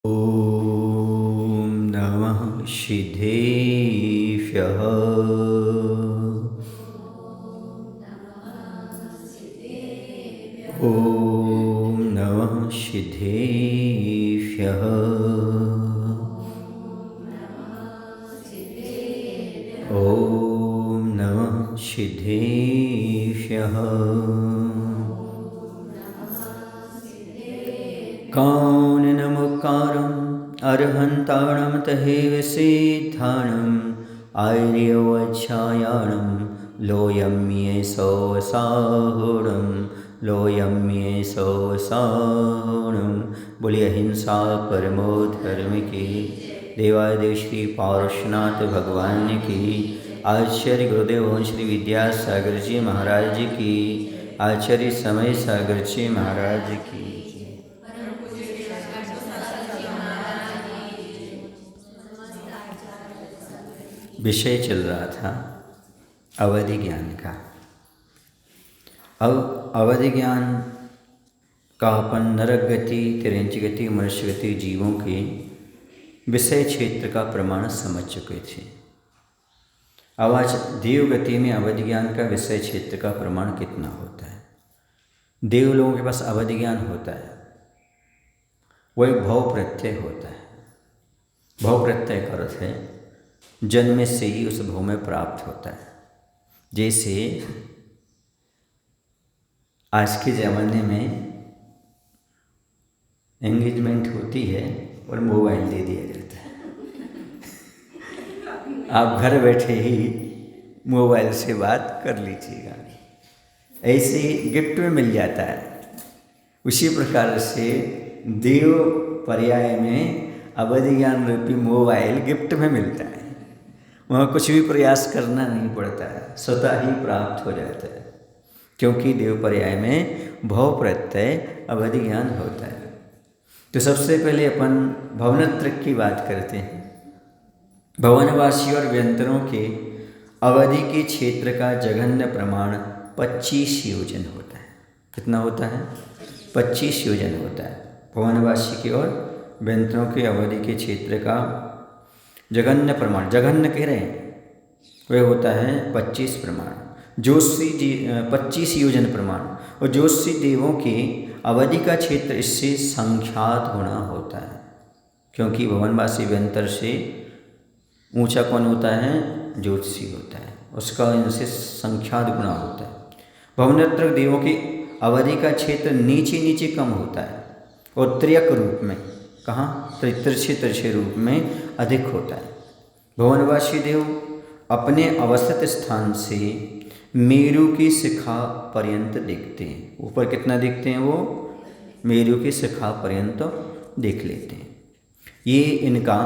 ॐ नमः सिद्धेभ्यः। ॐ नमः सिद्धेभ्यः। ॐ नमः सिद्धेभ्यः। काननमुक्कारम् अर्हन्ताणं तहेव सिद्धाणम् आर्यवच्छायाणं लोयं येषो साहुणं लोयं येषो साहुणं। बोलिए अहिंसा परमो धर्म की। देवादेव श्री पार्श्वनाथ भगवान की। आचार्य गुरुदेव श्री विद्यासागर जी महाराज की। आचार्य समय सागर जी महाराज की। विषय चल रहा था अवधि ज्ञान का। अब अवधि ज्ञान का अपन नरक गति, तिरंच गति, मनुष्य गति जीवों के विषय क्षेत्र का प्रमाण समझ चुके थे। अब आज देव गति में अवधि ज्ञान का विषय क्षेत्र का प्रमाण कितना होता है। देव लोगों के पास अवधि ज्ञान होता है, वो एक भव प्रत्यय होता है। भव प्रत्यय का अर्थ है जन्म से ही उस भव में प्राप्त होता है। जैसे आज के ज़माने में एंगेजमेंट होती है और मोबाइल दे दिया जाता है। आप घर बैठे ही मोबाइल से बात कर लीजिएगा, ऐसे ही गिफ्ट में मिल जाता है। उसी प्रकार से देव पर्याय में अवधि ज्ञान रूपी मोबाइल गिफ्ट में मिलता है। वहाँ कुछ भी प्रयास करना नहीं पड़ता है, स्वतः ही प्राप्त हो जाता है, क्योंकि देव पर्याय में भव प्रत्यय अवधि ज्ञान होता है। तो सबसे पहले अपन भवनत्रय की बात करते हैं। भवनवासी और व्यंतरों के अवधि के क्षेत्र का जघन्य प्रमाण 25 योजन होता है। कितना होता है? 25 योजन होता है। भवनवासी के और व्यंतरों के अवधि के क्षेत्र का जघन्य प्रमाण, जघन्य कह रहे हैं, वह होता है 25 प्रमाण, 25 योजन प्रमाण। और ज्योतिषी देवों के अवधि का क्षेत्र इससे संख्यात गुणा होता है, क्योंकि भवनवासी व्यंतर से ऊंचा कौन होता है? ज्योतिषी होता है, उसका इनसे संख्यात गुणा होता है। भवनत्रय देवों की अवधि का क्षेत्र नीचे नीचे कम होता है और त्र्यक रूप में, कहाँ? तिरछे रूप में अधिक होता है। भवनवासी देव अपने अवस्थित स्थान से मेरु की शिखा पर्यंत देखते हैं। ऊपर कितना देखते हैं? वो मेरु की शिखा पर्यंत देख लेते हैं। ये इनका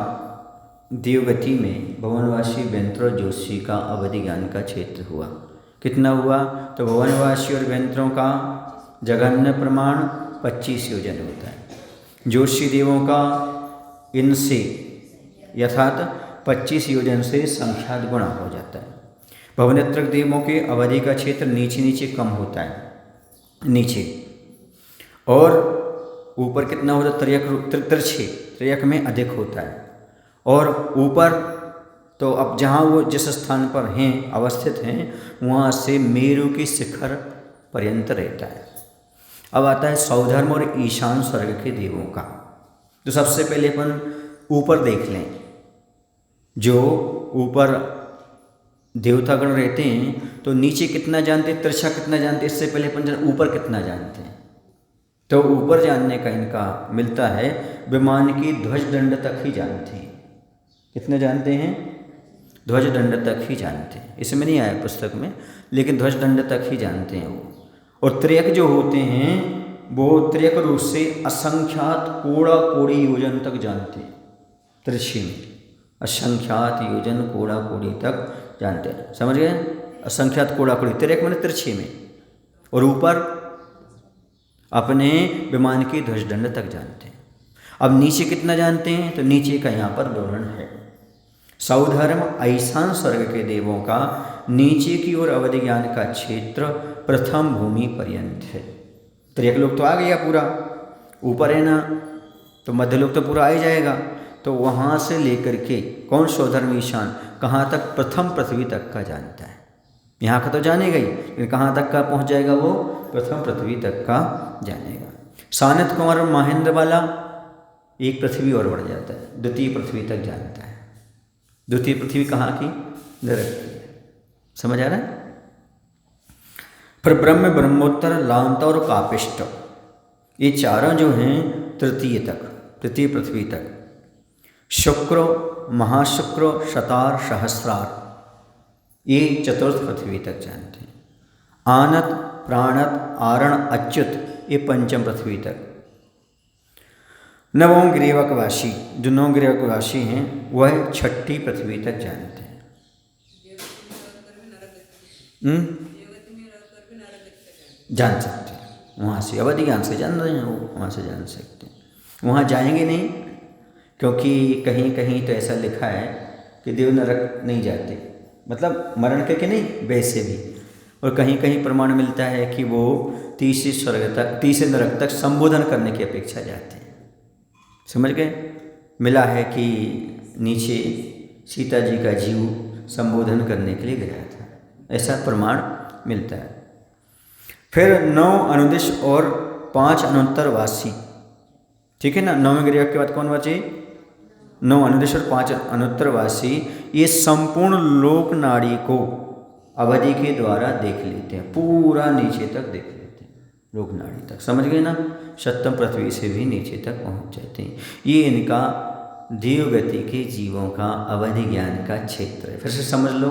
देवगति में भवनवासी व्यंतर और ज्योतिषी का अवधि ज्ञान का क्षेत्र हुआ। कितना हुआ? तो भवनवासी और व्यंतरों का जघन्य प्रमाण 25 योजन होता है। ज्योतिषी देवों का इनसे यथात 25 योजन से संख्यात गुणा हो जाता है। भवनत्रय देवों के अवधि का क्षेत्र नीचे नीचे कम होता है, नीचे, और ऊपर कितना होता है? त्र्यक में अधिक होता है। और ऊपर तो अब जहाँ वो जिस स्थान पर हैं, अवस्थित हैं, वहाँ से मेरु की शिखर पर्यंत रहता है। अब आता है सौधर्म और ईशान स्वर्ग के देवों का। तो सबसे पहले अपन ऊपर देख लें। जो ऊपर देवतागण रहते हैं तो नीचे कितना जानते हैं, तिरछा कितना जानते हैं? इससे पहले अपन ऊपर कितना जानते हैं। तो ऊपर जानने का इनका मिलता है, विमान की ध्वज दंड तक ही जानते हैं। कितना जानते हैं? ध्वज दंड तक ही जानते हैं। इसमें नहीं आया पुस्तक में, लेकिन ध्वज दंड तक ही जानते हैं वो। और त्र्यक जो होते हैं वो त्र्यक रूप से असंख्यात कोड़ा कोड़ी योजन तक जानते हैं। तिरछे में असंख्यात योजन कोड़ा कोड़ी तक जानते हैं। समझ गए? असंख्यात कोड़ा कोड़ी, त्र्यक मैंने तिरछे में, और ऊपर अपने विमान की ध्वजदंड तक जानते हैं। अब नीचे कितना जानते हैं? तो नीचे का यहाँ पर वर्णन है। सौधर्म ईशान स्वर्ग के देवों का नीचे की ओर अवधि ज्ञान का क्षेत्र प्रथम भूमि पर्यंत है। त्रियक लोक तो आ गया पूरा, ऊपर है ना तो मध्यलोक तो पूरा आ ही जाएगा। तो वहाँ से लेकर के कौन स्वधर्म ईशान कहाँ तक, प्रथम पृथ्वी तक का जानता है। यहाँ का तो जानेगा ही, लेकिन कहाँ तक का पहुँच जाएगा वो, प्रथम पृथ्वी तक का जानेगा। सानत कुमार और महेंद्र वाला एक पृथ्वी और बढ़ जाता है, द्वितीय पृथ्वी तक जानता है। द्वितीय पृथ्वी कहाँ की, नरक की। समझ आ रहा है। फिर ब्रह्म, ब्रह्मोत्तर, लांता और कापिष्ट, ये चारों जो हैं तृतीय तक, तृतीय पृथ्वी तक। शुक्र, महाशुक्र, शतार, सहस्रार, ये चतुर्थ पृथ्वी तक जानते हैं। आनत, प्राणत, आरण, अच्युत, ये पंचम पृथ्वी तक। नवों ग्रीवकवासी, जो नौ ग्रीवकवासी हैं वह छठी पृथ्वी तक जानते हैं। जान सकते हैं वहाँ से, अवधि ज्ञान से जान रहे हैं वो, वहाँ से जान सकते हैं। वहाँ जाएंगे नहीं, क्योंकि कहीं कहीं तो ऐसा लिखा है कि देव नरक नहीं जाते, मतलब मरण करके नहीं, वैसे भी। और कहीं कहीं प्रमाण मिलता है कि वो तीसरे स्वर्ग तक, तीसरे नरक तक संबोधन करने की अपेक्षा जाते हैं। समझ गए। मिला है कि नीचे सीता जी का जीव संबोधन करने के लिए गया था, ऐसा प्रमाण मिलता है। फिर 9 अनुदिश और 5 अनुत्तरवासी, ठीक है ना। 9वें ग्रीवक के बाद कौन बचे, 9 अनुदिश और 5 अनुत्तरवासी, ये संपूर्ण लोक नाड़ी को अवधि के द्वारा देख लेते हैं, पूरा नीचे तक देख लेते हैं, लोक नाड़ी तक। समझ गए ना। सप्तम पृथ्वी से भी नीचे तक पहुंच जाते हैं। ये इनका देवगति के जीवों का अवधि ज्ञान का क्षेत्र है। फिर से समझ लो,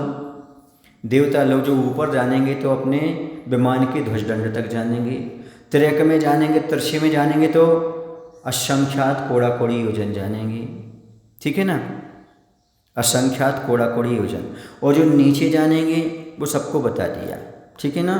देवता लोग जो ऊपर जानेंगे तो अपने विमान के ध्वजदंड तक जानेंगे, त्रियक में जानेंगे, त्रिशे में जानेंगे तो असंख्यात कोड़ा कोड़ी योजन जानेंगे, ठीक है ना। असंख्यात कोड़ा कोड़ी योजन। और जो नीचे जानेंगे वो सबको बता दिया, ठीक है ना।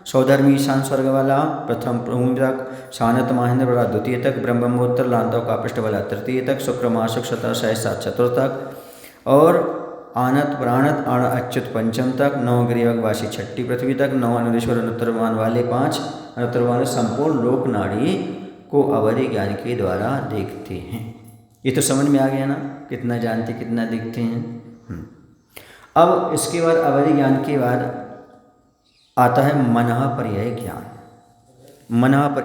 सौधर्मी ईशान स्वर्ग वाला प्रथम भूमि तक, सानत महेंद्र वाला द्वितीय तक, ब्रह्मोत्तर लांतव कापिष्ट वाला तृतीय तक, शुक्र माशुक शतर सहसा चतुर्थ तक, और आनत प्राणत आण अच्युत पंचम तक, 9 ग्रीवकवासी छठी पृथ्वी तक, 9 अनुदेश्वर अनुत्तरवान वाले 5 अनुत्तरवान संपूर्ण लोक नाड़ी को अवधि ज्ञान के द्वारा देखते हैं। ये तो समझ में आ गया ना, कितना जानते कितना देखते हैं। अब इसके बाद अवधि ज्ञान के बाद आता है मनः पर्याय ज्ञान। मनः पर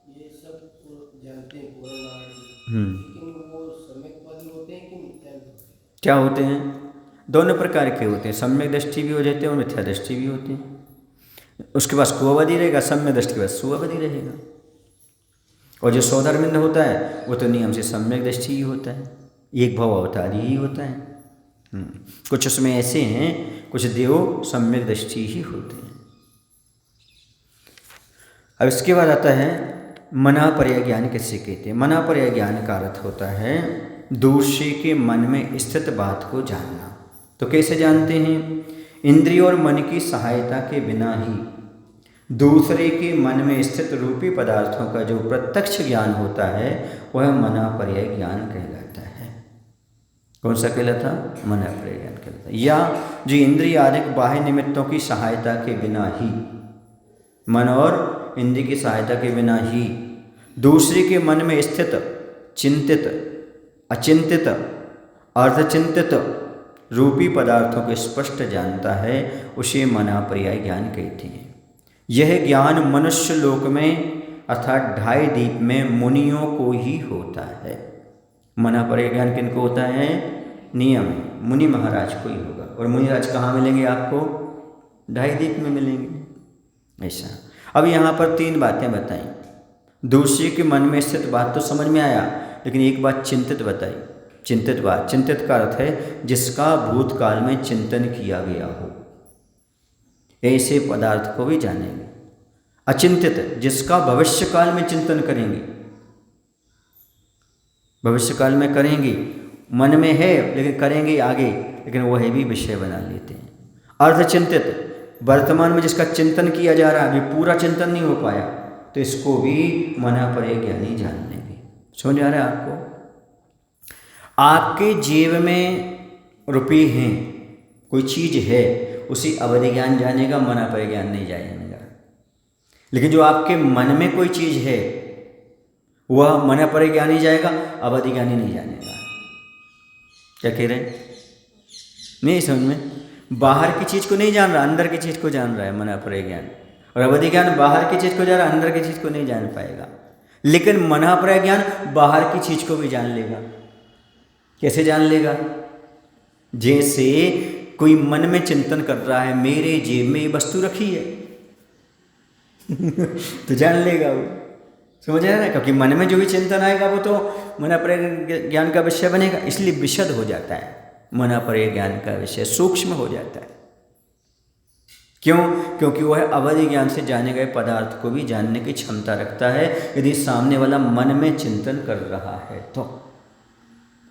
ये सब जानते हैं लेकिन वो सम्यक्वादी होते हैं कि मिथ्या होते हैं? क्या होते हैं, दोनों प्रकार के होते हैं। सम्यक दृष्टि भी हो जाते हैं और मिथ्या दृष्टि भी होती है। उसके पास कुअवधि रहेगा, सम्यक दृष्टि के पास सुअवधि रहेगा। और जो सौधर्मिंद होता है वो तो नियम से सम्यक दृष्टि ही होता है, एक भव अवतारी ही होता है। कुछ उसमें ऐसे हैं, कुछ देव सम्यक दृष्टि ही होते हैं। अब इसके बाद आता है मना पर्याय ज्ञान किससे कहते हैं। मना पर्याय ज्ञान का अर्थ होता है दूसरे के मन में स्थित बात को जानना। तो कैसे जानते हैं, इंद्रियों और मन की सहायता के बिना ही दूसरे के मन में स्थित रूपी पदार्थों का जो प्रत्यक्ष ज्ञान होता है वह मना पर्याय ज्ञान कहलाता है। कौन सा कहलाता, मना पर्याय ज्ञान कहलाता है। या जो इंद्रिय आदि बाह्य निमित्तों की सहायता के बिना ही, मन और इंद्रिय की सहायता के बिना ही दूसरे के मन में स्थित चिंतित, अचिंतित, अर्धचिंतित रूपी पदार्थों को स्पष्ट जानता है, उसे मना पर्याय ज्ञान कहते हैं। यह ज्ञान मनुष्य लोक में अर्थात 2.5 दीप में मुनियों को ही होता है। मना पर्याय ज्ञान किनको होता है, नियम है, मुनि महाराज को ही होगा। और मुनि राज कहाँ मिलेंगे आपको, 2.5 दीप में मिलेंगे। ऐसा। अब यहाँ पर 3 बातें बताई। दूसरे के मन में स्थित बात तो समझ में आया, लेकिन एक बात चिंतित बताई। चिंतित बात, चिंतित का अर्थ है जिसका भूतकाल में चिंतन किया गया हो, ऐसे पदार्थ को भी जानेंगे। अचिंतित, जिसका भविष्य काल में चिंतन करेंगे, भविष्य काल में करेंगे, मन में है लेकिन करेंगे आगे, लेकिन वह भी विषय बना लेते हैं। अर्धचिंतित, वर्तमान में जिसका चिंतन किया जा रहा है, अभी पूरा चिंतन नहीं हो पाया, तो इसको भी मना पर्याय ज्ञानी जान लेंगे। समझ आ रहा है आपको। आपके जेब में रुपये हैं, कोई चीज़ है, उसी अवधि ज्ञान जानेगा, मना पर्याय ज्ञान नहीं जानेगा। लेकिन जो आपके मन में कोई चीज़ है, वह मना परे ज्ञानी जाएगा, अवधि ज्ञानी नहीं जानेगा। क्या कह रहे हैं? नहीं समझ में? बाहर की चीज़ को नहीं जान रहा, अंदर की चीज़ को जान रहा है मना परे ज्ञान। और अवधि ज्ञान बाहर की चीज़ को जान रहा है, अंदर की चीज़ को नहीं जान पाएगा। लेकिन मना परे ज्ञान बाहर की चीज़ को भी जान लेगा। कैसे जान लेगा? जैसे कोई मन में चिंतन कर रहा है, मेरे जेब में ये वस्तु रखी है तो जान लेगा वो। समझ आया ना? क्योंकि मन में जो भी चिंतन आएगा वो तो मना परे ज्ञान का विषय बनेगा। इसलिए विशद हो जाता है, मना परे ज्ञान का विषय सूक्ष्म हो जाता है। क्यों? क्योंकि वह अवधि ज्ञान से जाने गए पदार्थ को भी जानने की क्षमता रखता है। यदि सामने वाला मन में चिंतन कर रहा है तो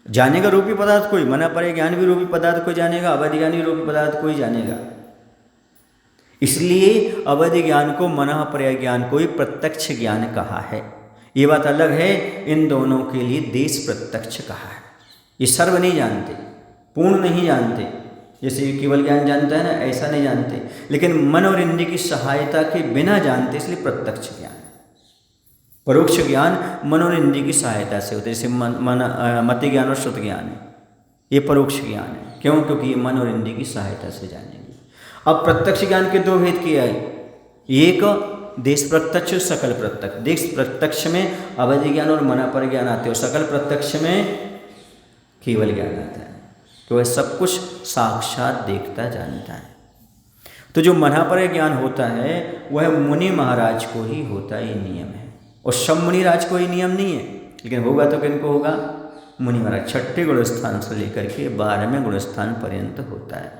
जानेगा रूपी पदार्थ को ही। मना परे ज्ञान भी रूपी पदार्थ को जानेगा, अवधि ज्ञान भी रूपी पदार्थ को ही जानेगा। इसलिए अवधि ज्ञान को, मना परे ज्ञान को ही प्रत्यक्ष ज्ञान कहा है। ये बात अलग है, इन दोनों के लिए देश प्रत्यक्ष कहा है। ये सर्व नहीं जानते, पूर्ण नहीं जानते, जैसे केवल ज्ञान जानता है ना, ऐसा नहीं जानते। लेकिन मन और इंद्रिय की सहायता के बिना जानते, इसलिए प्रत्यक्ष ज्ञान है। परोक्ष ज्ञान मन और इंद्रिय की सहायता से होता है, जैसे मति ज्ञान और श्रुत ज्ञान है, ये परोक्ष ज्ञान है। क्यों? क्योंकि ये मन और इंद्रिय की सहायता से जानेंगे। अब प्रत्यक्ष ज्ञान के दो भेद किए आए, एक देश प्रत्यक्ष, सकल प्रत्यक्ष। देश प्रत्यक्ष में अवधि ज्ञान और मना पर ज्ञान आते हो, सकल प्रत्यक्ष में केवल ज्ञान आता है। तो वह सब कुछ साक्षात देखता जानता है। तो जो मना पर ज्ञान होता है वह मुनि महाराज को ही होता है, ये नियम है। और सब मुनि राज को ही नियम नहीं है, लेकिन होगा तो किनको होगा? मुनि महाराज। छठे गुण स्थान से लेकर के 12वें गुण स्थान पर्यंत होता है,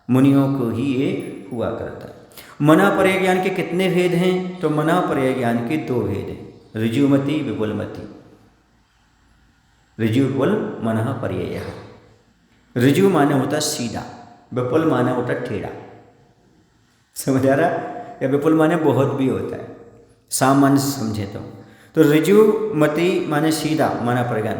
मुनियों को ही ये हुआ करता है। मना परे ज्ञान के कितने भेद हैं? तो मना परे ज्ञान के दो भेद हैं, ऋजुमति विपुलमति। ऋजु विपुल मनः पर्यय। ऋजु माने होता सीधा, विपुल माने होता टेढ़ा। समझ आ रहा? या विपुल माने बहुत भी होता है, सामान्य समझे तो ऋजुमति माने सीधा, मना परे ज्ञान।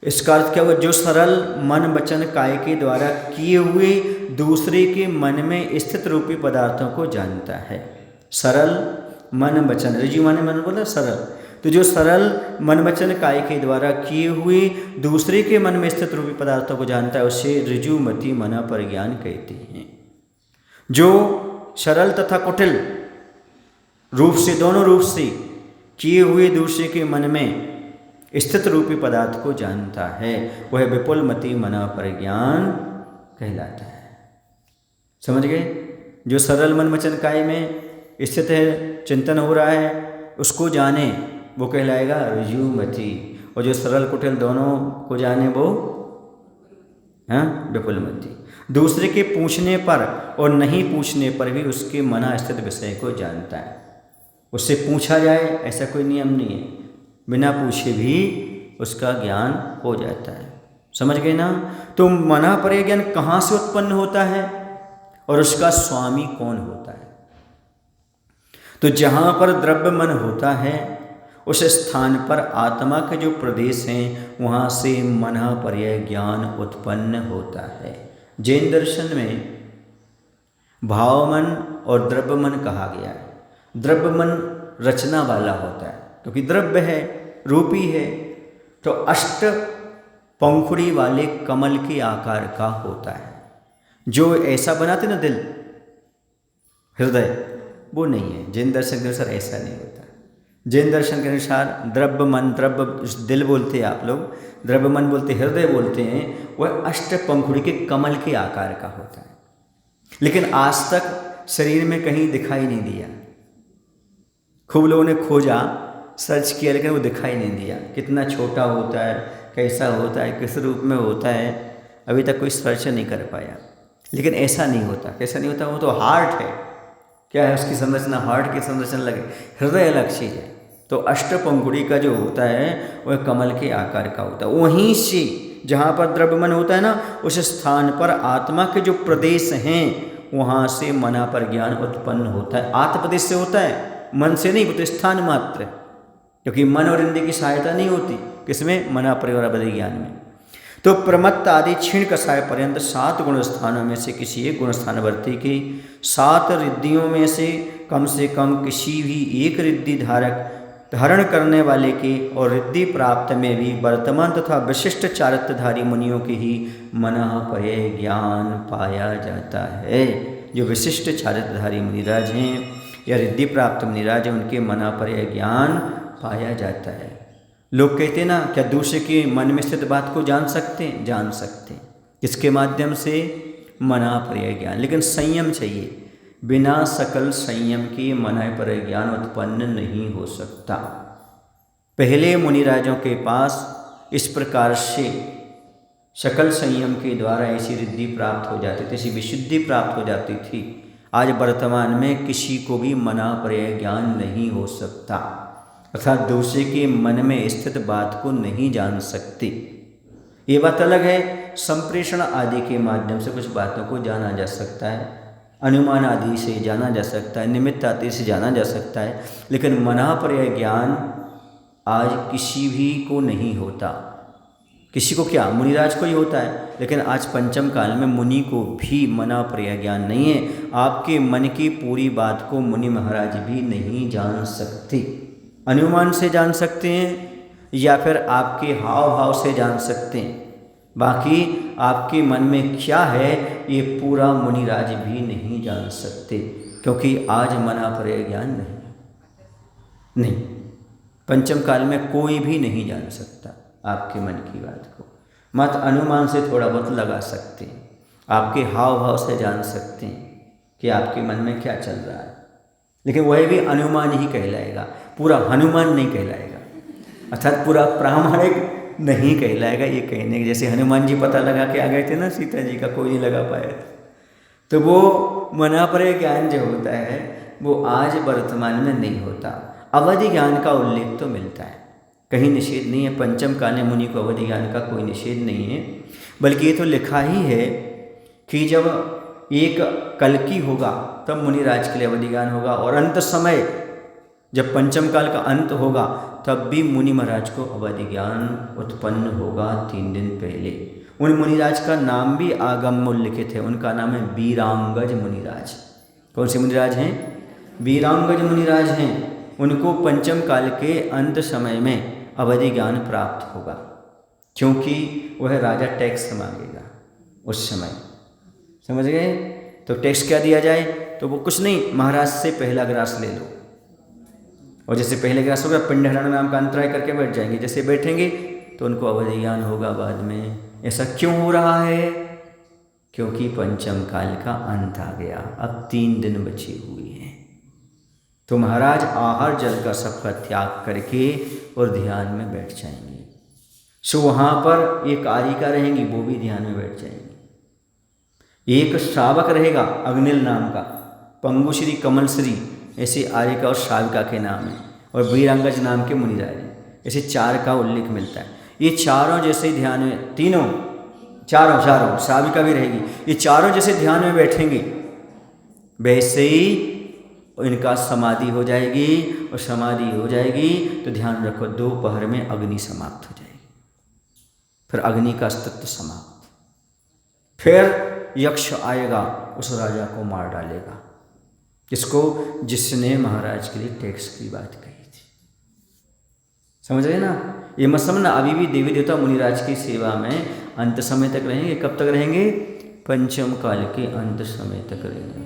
इसका अर्थ क्या हुआ? जो सरल मन वचन काय के द्वारा किए हुए दूसरे के मन में स्थित रूपी पदार्थों को जानता है। सरल मन वचन, ऋजु माने मन बोला सरल, तो जो सरल मन वचन काय के द्वारा किए हुए दूसरे के मन में स्थित रूपी पदार्थों को जानता है, उसे ऋजुमति मना पर ज्ञान कहते हैं। जो सरल तथा कुटिल रूप से, दोनों रूप से किए हुए दूसरे के मन में स्थित रूपी पदार्थ को जानता है, वह विपुल मति मना पर ज्ञान कहलाता है। समझ गए? जो सरल मन वचन काय में स्थित है, चिंतन हो रहा है, उसको जाने वो कहलाएगा ऋजुमति। और जो सरल कुटिल दोनों को जाने वो विपुल मति। दूसरे के पूछने पर और नहीं पूछने पर भी उसके मना स्थित विषय को जानता है। उससे पूछा जाए ऐसा कोई नियम नहीं है, बिना पूछे भी उसका ज्ञान हो जाता है। समझ गए ना? तो मना परे ज्ञान कहाँ से उत्पन्न होता है और उसका स्वामी कौन होता है? तो जहाँ पर द्रव्य मन होता है उस स्थान पर आत्मा के जो प्रदेश हैं वहाँ से मना पर्यय ज्ञान उत्पन्न होता है। जैन दर्शन में भाव मन और द्रव्य मन कहा गया है। द्रव्य मन रचना वाला होता है, क्योंकि द्रव्य है, रूपी है, तो अष्ट पंखुड़ी वाले कमल के आकार का होता है। जो ऐसा बनाते ना दिल, हृदय, वो नहीं है। जैन दर्शन के अनुसार ऐसा नहीं होता। जैन दर्शन के अनुसार द्रव्य मन, द्रव्य दिल बोलते हैं आप लोग, द्रव्य मन बोलते, हृदय बोलते हैं, वह अष्ट पंखुड़ी के कमल के आकार का होता है। लेकिन आज तक शरीर में कहीं दिखाई नहीं दिया। खूब लोगों ने खोजा, सर्च किया, लेकिन वो दिखाई नहीं दिया। कितना छोटा होता है, कैसा होता है, किस रूप में होता है, अभी तक कोई सर्च नहीं कर पाया। लेकिन ऐसा नहीं होता। कैसा नहीं होता? वो तो हार्ट है। क्या है उसकी संरचना? हार्ट की संरचना लगे। हृदय अलग चीज़ है। तो अष्टपंखुड़ी का जो होता है वह कमल के आकार का होता है। वहीं से जहाँ पर द्रव्य मन होता है ना, उस स्थान पर आत्मा के जो प्रदेश हैं वहाँ से मना पर ज्ञान उत्पन्न होता है। आत्म प्रदेश से होता है, मन से नहीं, वो तो स्थान मात्र, क्योंकि मन और इंद्रिय की सहायता नहीं होती। किसमें? मना पर और अवधि ज्ञान में। तो प्रमत्त आदि क्षीण कषाय पर्यंत 7 गुण स्थानों में से किसी एक गुण स्थानवर्ती की 7 रिद्धियों में से कम किसी भी एक रिद्धि धारक धारण करने वाले के और रिद्धि प्राप्त में भी वर्तमान तथा विशिष्ट चारित्रधारी मुनियों के ही मनःपय ज्ञान पाया जाता है। जो विशिष्ट चारित्रधारी मुनिराज हैं या रिद्धि प्राप्त मुनिराज हैं, उनके मनःपय ज्ञान पाया जाता है। लोग कहते हैं ना, क्या दूसरे के मन में स्थित बात को जान सकते हैं? जान सकते हैं। किसके माध्यम से? मनःपय ज्ञान। लेकिन संयम चाहिए। बिना सकल संयम के मनःपय ज्ञान उत्पन्न नहीं हो सकता। पहले मुनिराजों के पास इस प्रकार से सकल संयम के द्वारा ऐसी रिद्धि प्राप्त हो जाती थी, ऐसी विशुद्धि प्राप्त हो जाती थी। आज वर्तमान में किसी को भी मनःपय ज्ञान नहीं हो सकता, अर्थात दूसरे के मन में स्थित बात को नहीं जान सकते। ये बात अलग है, संप्रेषण आदि के माध्यम से कुछ बातों को जाना जा सकता है, अनुमान आदि से जाना जा सकता है, निमित्त आदि से जाना जा सकता है, लेकिन मनःपय ज्ञान आज किसी भी को नहीं होता। किसी को क्या? मुनिराज को ही होता है, लेकिन आज पंचम काल में मुनि को भी मनःपय ज्ञान नहीं है। आपके मन की पूरी बात को मुनि महाराज भी नहीं जान सकते। अनुमान से जान सकते हैं या फिर आपके हाव भाव से जान सकते हैं, बाकी आपके मन में क्या है ये पूरा मुनिराज भी नहीं जान सकते, क्योंकि आज मनःपय ज्ञान नहीं। पंचम काल में कोई भी नहीं जान सकता आपके मन की बात को। मत अनुमान से थोड़ा बहुत लगा सकते हैं, आपके हाव भाव से जान सकते हैं कि आपके मन में क्या चल रहा है, लेकिन वह भी अनुमान ही कहलाएगा, पूरा हनुमान नहीं कहलाएगा, अर्थात पूरा प्रामाणिक नहीं कहलाएगा। ये कहने के जैसे हनुमान जी पता लगा के आ गए थे ना सीता जी का, कोई नहीं लगा पाया, तो वो मनःपय ज्ञान जो होता है वो आज वर्तमान में नहीं होता। अवधि ज्ञान का उल्लेख तो मिलता है, कहीं निषेध नहीं है। पंचम काल में मुनि को अवधि ज्ञान का कोई निषेध नहीं है, बल्कि ये तो लिखा ही है कि जब एक कल्कि होगा तब मुनिराज के लिए अवधि ज्ञान होगा, और अंत समय जब पंचम काल का अंत होगा तब भी मुनि महाराज को अवधि ज्ञान उत्पन्न होगा 3 दिन पहले। उन मुनिराज का नाम भी आगम में उल्लिखित है, उनका नाम है वीरांगज मुनिराज। कौन से मुनिराज हैं? वीरांगज मुनिराज हैं। उनको पंचम काल के अंत समय में अवधि ज्ञान प्राप्त होगा, क्योंकि वह राजा टैक्स मांगेगा उस समय, समझ गए? तो टैक्स क्या दिया जाए? तो वो कुछ नहीं, महाराज से पहला ग्रास ले लो, और जैसे पहले ग्रास होगा पिंडहरण नाम का अंतराय करके बैठ जाएंगे। जैसे बैठेंगे तो उनको अवधि ज्ञान होगा बाद में। ऐसा क्यों हो रहा है? क्योंकि पंचम काल का अंत आ गया, अब 3 दिन बचे हुए हैं। तो महाराज आहार जल का सबका त्याग करके और ध्यान में बैठ जाएंगे। सो वहाँ पर एक आरिका रहेंगी, वो भी ध्यान में बैठ जाएंगी। एक श्रावक रहेगा अग्निल नाम का, पंगुश्री कमलश्री, ऐसे आरिका और श्राविका के नाम हैं, और वीरांगज नाम के मुनिराज हैं। ऐसे 4 का उल्लेख मिलता है। ये चारों जैसे ध्यान में, चारों श्राविका भी रहेगी, ये चारों जैसे ध्यान में बैठेंगे वैसे ही इनका समाधि हो जाएगी, और समाधि हो जाएगी तो ध्यान रखो दोपहर में अग्नि समाप्त हो जाएगी, फिर अग्नि का अस्तित्व समाप्त, फिर यक्ष आएगा उस राजा को मार डालेगा। किसको? जिसने महाराज के लिए टैक्स की बात कही थी। समझ रहे ना? ये मत समझना, अभी भी देवी देवता मुनिराज की सेवा में अंत समय तक रहेंगे। कब तक रहेंगे? पंचम काल के अंत समय तक रहेंगे।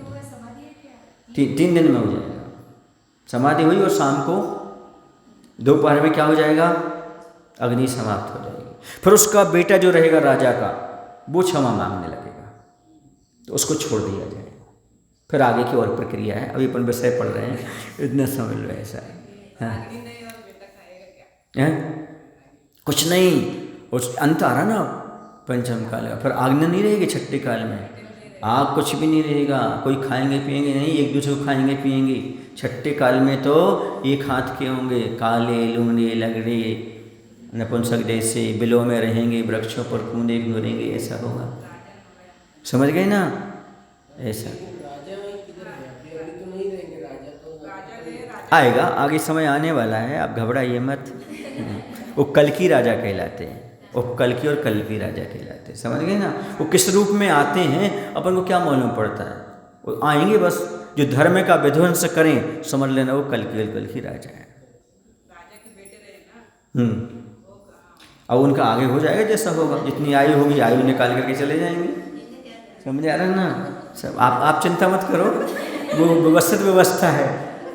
3 दिन में हो जाएगा समाधि हुई, और शाम को दोपहर में क्या हो जाएगा? अग्नि समाप्त हो जाएगी। फिर उसका बेटा जो रहेगा राजा का, वो क्षमा मांगने लगेगा, तो उसको छोड़ दिया जाएगा। फिर आगे की और प्रक्रिया है, अभी अपन विषय पढ़ रहे हैं, इतना समझ लो। ऐसा है कुछ नहीं, उस अंत आ रहा ना पंचम काल का, फिर आग नहीं रहेगी। छठे काल में आग कुछ भी नहीं रहेगा, कोई खाएंगे पिएंगे नहीं, एक दूसरे को खाएंगे पिएंगे। छठे काल में तो एक हाथ के होंगे, काले लूंडे लगड़े नपुंसक जैसे बिलों में रहेंगे, वृक्षों पर कूदे घूरेंगे, ऐसा होगा। समझ गए ना? ऐसा आएगा, आगे समय आने वाला है, आप घबराइए मत। वो कल्कि राजा कहलाते हैं, वो कल्कि और कल्पी राजा कहलाते हैं। समझ गए ना? वो किस रूप में आते हैं अपन को क्या मालूम पड़ता है, वो आएंगे बस। जो धर्म का विध्वंस करें समझ लेना वो कल्कि और कल्कि राजा है। अब उनका आगे हो जाएगा जैसा होगा, जितनी आयु होगी आयु निकाल करके चले जाएंगे। समझ आ रहा है ना? सब आप चिंता मत करो, वो व्यवस्थित व्यवस्था है,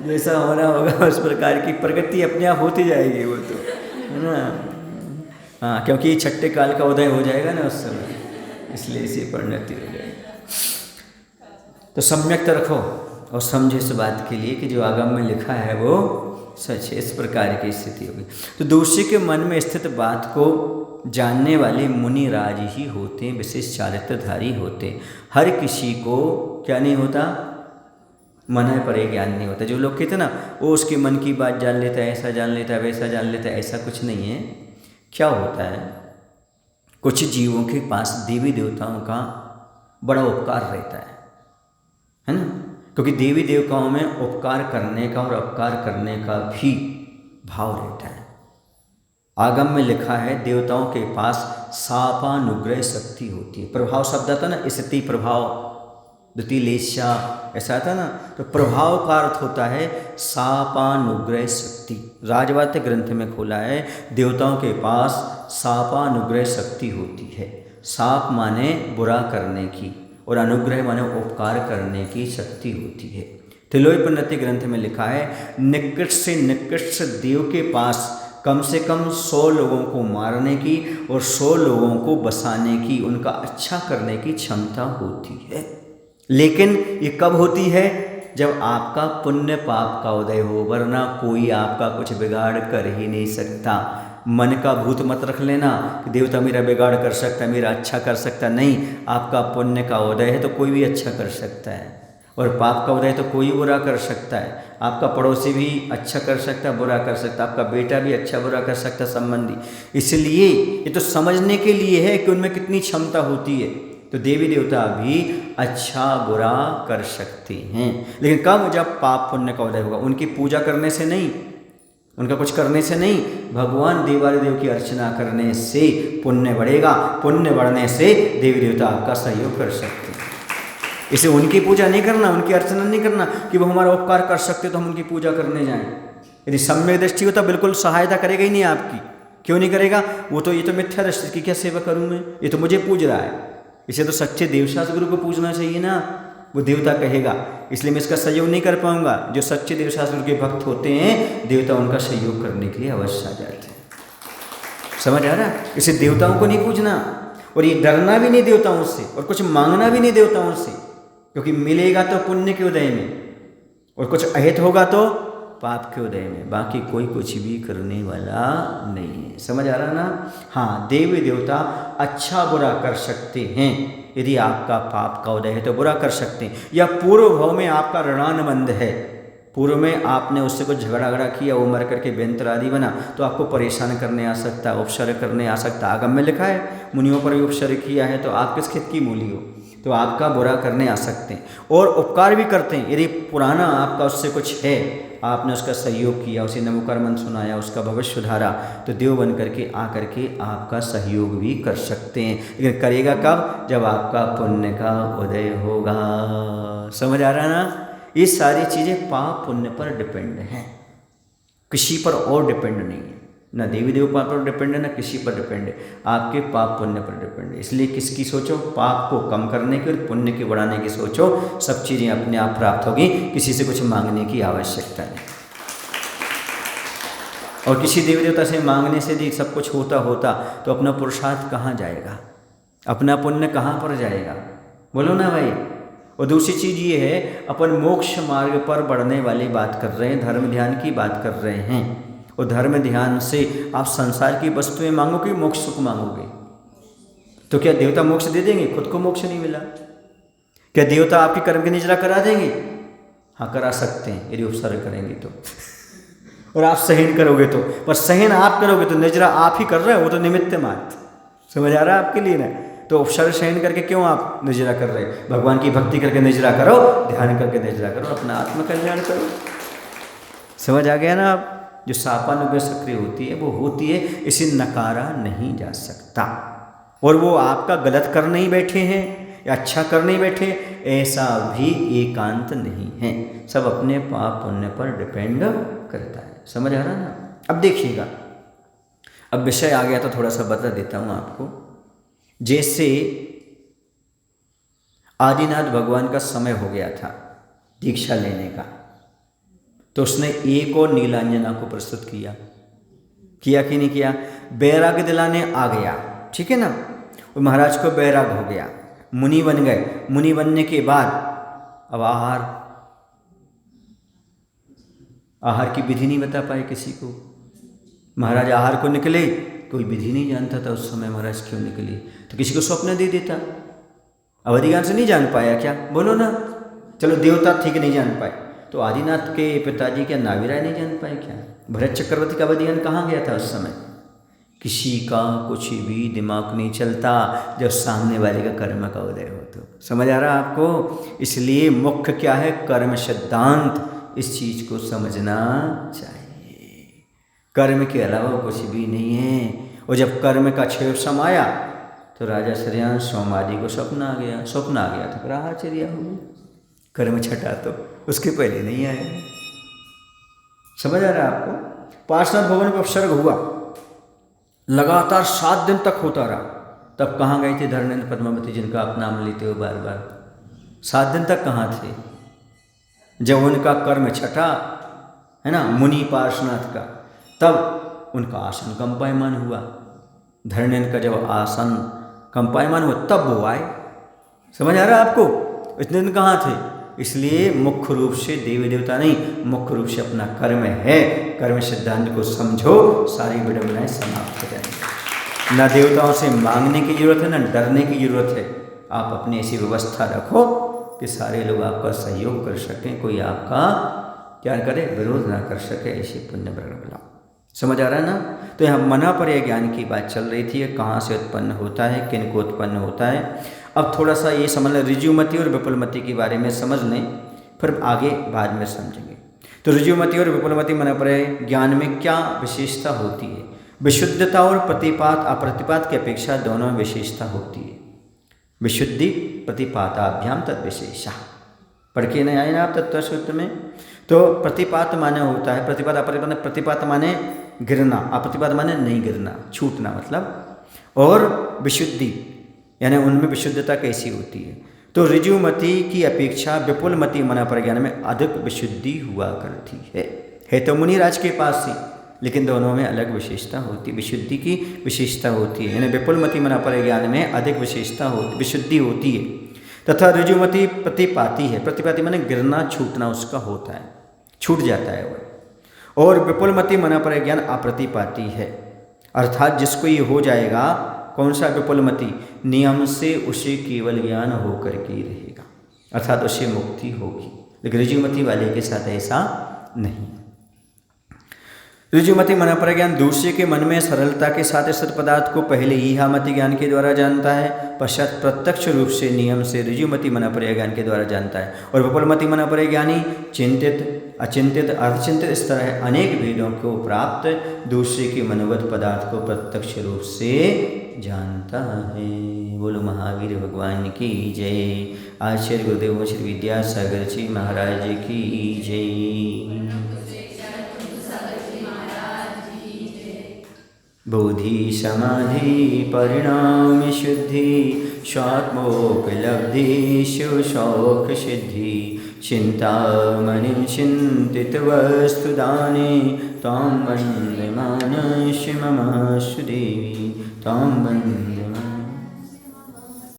जैसा होना होगा उस प्रकार की प्रगति अपने आप होती जाएगी, वो तो है ना। हाँ, क्योंकि छठे काल का उदय हो जाएगा ना उस समय, इसलिए इसी परिणति हो जाएगी। तो सम्यक रखो और समझो इस बात के लिए कि जो आगम में लिखा है वो सच है। इस प्रकार की स्थिति होगी। तो दोषी के मन में स्थित बात को जानने वाले मुनि राज ही होते हैं, विशेष चारित्रधारी होते हैं। हर किसी को क्या नहीं होता, मन पर ज्ञान नहीं होता। जो लोग कहते हैं ना वो उसके मन की बात जान लेता है, ऐसा जान लेता है, वैसा जान लेता है, ऐसा कुछ नहीं है। क्या होता है, कुछ जीवों के पास देवी देवताओं का बड़ा उपकार रहता है ना, क्योंकि देवी देवताओं में उपकार करने का और अपकार करने का भी भाव रहता है। आगम में लिखा है देवताओं के पास सापानुग्रह शक्ति होती है। प्रभाव शब्द आता ना, स्थिति प्रभाव, द्वितीय लेशा ऐसा था ना, तो प्रभाव का अर्थ होता है सापानुग्रह शक्ति। राजवात्य ग्रंथ में खोला है देवताओं के पास सापानुग्रह शक्ति होती है। साप माने बुरा करने की और अनुग्रह माने उपकार करने की शक्ति होती है। तिलोपनिषद ग्रंथ में लिखा है निकृष्ट से निकृष्ट देव के पास कम से कम 100 लोगों को मारने की और 100 लोगों को बसाने की, उनका अच्छा करने की क्षमता होती है। लेकिन ये कब होती है, जब आपका पुण्य पाप का उदय हो, वरना कोई आपका कुछ बिगाड़ कर ही नहीं सकता। मन का भूत मत रख लेना कि देवता मेरा बिगाड़ कर सकता है, मेरा अच्छा कर सकता नहीं। आपका पुण्य का उदय है तो कोई भी अच्छा कर सकता है, और पाप का उदय तो कोई बुरा कर सकता है। आपका पड़ोसी भी अच्छा कर सकता है, बुरा कर सकता है, आपका बेटा भी अच्छा बुरा कर सकता है, संबंधी। इसलिए ये तो समझने के लिए है कि उनमें कितनी क्षमता होती है। तो देवी देवता भी अच्छा बुरा कर सकते हैं, लेकिन कब, जब पाप पुण्य का उदय होगा। उनकी पूजा करने से नहीं, उनका कुछ करने से नहीं, भगवान देवादिदेव की अर्चना करने से पुण्य बढ़ेगा। पुण्य बढ़ने से देवी देवता आपका सहयोग कर सकते हैं। इसे उनकी पूजा नहीं करना, उनकी अर्चना नहीं करना कि वो हमारा उपकार कर सकते तो हम उनकी पूजा करने जाएं। यदि सम्यक दृष्टि हो तो बिल्कुल सहायता करेगा ही नहीं आपकी। क्यों नहीं करेगा? वो तो ये तो मिथ्या दृष्टि की क्या सेवा करूँ मैं, ये तो मुझे पूज रहा है। इसे तो सच्चे देवशास्त्र गुरु को पूजना चाहिए ना, वो देवता कहेगा। इसलिए मैं इसका सहयोग नहीं कर पाऊंगा। जो सच्चे देवशास्त्र के भक्त होते हैं, देवता उनका सहयोग करने के लिए अवश्य आ जाते हैं। समझ आ रहा? इसे देवताओं को नहीं पूजना, और ये डरना भी नहीं देवताओं से, और कुछ मांगना भी नहीं देवताओं से, क्योंकि मिलेगा तो पुण्य के उदय में, और कुछ अहित होगा तो पाप के उदय में। बाकी कोई कुछ भी करने वाला नहीं है। समझ आ रहा ना? हाँ, देवी देवता अच्छा बुरा कर सकते हैं। यदि आपका पाप का उदय है तो बुरा कर सकते हैं, या पूर्व भाव में आपका ऋणानुबंध है, पूर्व में आपने उससे कुछ झगड़ा किया, वो मर करके व्यंतर आदि बना, तो आपको परेशान करने आ सकता है, उपसर्ग करने आ सकता है। आगम में लिखा है मुनियों पर भी उपसर्ग किया है, तो आप किस खेत की मूली हो, तो आपका बुरा करने आ सकते हैं। और उपकार भी करते हैं, यदि पुराना आपका उससे कुछ है, आपने उसका सहयोग किया, उसे नमोकार मंत्र सुनाया, उसका भविष्य सुधारा, तो देव बन करके आ करके आपका सहयोग भी कर सकते हैं। लेकिन करेगा कब? जब आपका पुण्य का उदय होगा। समझ आ रहा ना? ये सारी चीज़ें पाप पुण्य पर डिपेंड हैं, किसी पर और डिपेंड नहीं है। ना देवी देवता पर डिपेंड है, ना किसी पर डिपेंड है, आपके पाप पुण्य पर डिपेंड है। इसलिए किसकी सोचो? पाप को कम करने की और पुण्य की बढ़ाने की सोचो। सब चीज़ें अपने आप प्राप्त होगी, किसी से कुछ मांगने की आवश्यकता नहीं। और किसी देवी देवता से मांगने से यदि सब कुछ होता तो अपना पुरुषार्थ कहाँ जाएगा, अपना पुण्य कहाँ पर जाएगा? बोलो ना भाई। और दूसरी चीज़ ये है, अपन मोक्ष मार्ग पर बढ़ने वाली बात कर रहे हैं, धर्म ध्यान की बात कर रहे हैं। और धर्म ध्यान से आप संसार की वस्तुएं मांगोगे, मोक्ष सुख मांगोगे, तो क्या देवता मोक्ष दे देंगे? खुद को मोक्ष नहीं मिला। क्या देवता आपकी कर्म की निजरा करा देंगे? हाँ, करा सकते हैं, यदि उपसर्ग करेंगे तो और आप सहन करोगे तो। पर सहन आप करोगे तो निजरा आप ही कर रहे हो, वो तो निमित्त मात्र। समझ आ रहा है आपके लिए ना? तो उपसर्ग सहन करके क्यों आप निजरा कर रहे? भगवान की भक्ति करके निजरा करो, ध्यान करके निजरा करो, अपना आत्मकल्याण करो। समझ आ गया ना आप? जो सापानुग्रह सक्रिय होती है वो होती है, इसे नकारा नहीं जा सकता। और वो आपका गलत कर नहीं बैठे हैं या अच्छा कर नहीं बैठे, ऐसा भी एकांत नहीं है। सब अपने पाप पुण्य पर डिपेंड करता है। समझ आ रहा ना? अब देखिएगा, अब विषय आ गया तो थोड़ा सा बता देता हूँ आपको। जैसे आदिनाथ भगवान का समय हो गया था दीक्षा लेने का, तो उसने एक और नीलांजना को प्रस्तुत किया कि नहीं किया? बैराग दिलाने आ गया, ठीक है ना। और महाराज को बैराग हो गया, मुनि बन गए। मुनि बनने के बाद अब आहार की विधि नहीं बता पाए किसी को। महाराज आहार को निकले, कोई विधि नहीं जानता था उस समय महाराज क्यों निकले, तो किसी को स्वप्न दे देता। अब अधिकांश नहीं जान पाया क्या? बोलो ना। चलो देवता ठीक नहीं जान पाए, तो आदिनाथ के पिताजी क्या नाविराय नहीं जान पाए क्या? भरत चक्रवर्ती का अधिकांश कहाँ गया था उस समय? किसी का कुछ भी दिमाग नहीं चलता जब सामने वाले का कर्म का उदय हो। तो समझ आ रहा आपको? इसलिए मुख्य क्या है? कर्म सिद्धांत। इस चीज को समझना चाहिए। कर्म के अलावा कुछ भी नहीं है। और जब कर्म का क्षय समाया तो राजा श्रेयांश सोमादि को स्वप्न आ गया तो फिर आश्चर्य हो गया। कर्म छटा तो उसके पहले नहीं आया। समझ आ रहा है आपको? पार्श्वनाथ भवन पर उपसर्ग हुआ, लगातार 7 दिन तक होता रहा। तब कहाँ गए थे धर्मेंद्र पद्मावती, जिनका आप नाम लेते हो बार बार? 7 दिन तक कहाँ थे? जब उनका कर्म छटा है ना मुनि पार्श्वनाथ का, तब उनका आसन कंपायमान हुआ। धर्मेंद्र का जब आसन कंपायमान हुआ तब वो आए। समझ आ रहा है आपको? इतने दिन कहाँ थे? इसलिए मुख्य रूप से देवी देवता नहीं, मुख्य रूप से अपना कर्म है। कर्म सिद्धांत को समझो, सारी विडंबनाएं समाप्त हो जाएंगी। न देवताओं से मांगने की जरूरत है, न डरने की जरूरत है। आप अपनी ऐसी व्यवस्था रखो कि सारे लोग आपका सहयोग कर सकें, कोई आपका क्या करे? विरोध ना कर सके। ऐसी पुण्य बनाओ। समझ आ रहा है ना? तो यहाँ मना पर ज्ञान की बात चल रही थी, कहाँ से उत्पन्न होता है, किन को उत्पन्न होता है। अब थोड़ा सा ये समझ लें, ऋजुमति और विपुलमति के बारे में समझ लें, फिर आगे बाद में समझेंगे। तो ऋजुमति और विपुलमति मना पर ज्ञान में क्या विशेषता होती है? विशुद्धता और प्रतिपात अप्रतिपात की अपेक्षा दोनों में विशेषता होती है। विशुद्धि प्रतिपाताभ्याम तद विशेषा, पढ़ के नहीं आए ना आप तत्व सूत्र में? तो प्रतिपात माने होता है, प्रतिपात अप्रतिपात। प्रतिपात माने गिरना, अप्रतिपात माने नहीं गिरना, छूटना मतलब। और विशुद्धि यानी उनमें विशुद्धता कैसी होती है? तो ऋजुमति की अपेक्षा विपुलमति मना पर ज्ञान में अधिक विशुद्धि हुआ करती है तो मुनिराज के पास ही, लेकिन दोनों में अलग विशेषता होती है। विशुद्धि की विशेषता होती है, यानी विपुलमति मना पर ज्ञान में अधिक विशेषता होती, विशुद्धि होती है। तथा ऋजुमति प्रतिपाती है। प्रतिपाती माने गिरना छूटना उसका होता है, छूट जाता है वो। और विपुलमति मना पर ज्ञान अप्रतिपाती है, अर्थात जिसको ये हो जाएगा। कौन सा विपुलमति? नियम से उसे केवल ज्ञान होकर के ही रहेगा, अर्थात उसे मुक्ति होगी। लेकिन ऋजुमति वाले के साथ ऐसा नहीं। ऋजुमति मना पर ज्ञान दूसरे के मन में सरलता के साथ स्थित पदार्थ को पहले ईहामति ज्ञान के द्वारा जानता है, पश्चात प्रत्यक्ष रूप से नियम से ऋजुमति मना पर ज्ञान के द्वारा जानता है। और विपुलमति मना पर ज्ञानी चिंतित अचिंतित अर्धचिंतित इस तरह अनेक भेदों को प्राप्त दूसरे के मनोगत पदार्थ को प्रत्यक्ष रूप से जानता है। बोलो महावीर भगवान की जय। आचार्य गुरुदेव श्री विद्यासागर जी महाराज की जय। बोधि समाधि परिणाम शुद्धि स्वात्मोपलब्धि शौक सिद्धि चिंतामणिं चिंतित वस्तुदाने तां वन्दे मानस्य ममास्तु देवी तां वन्दे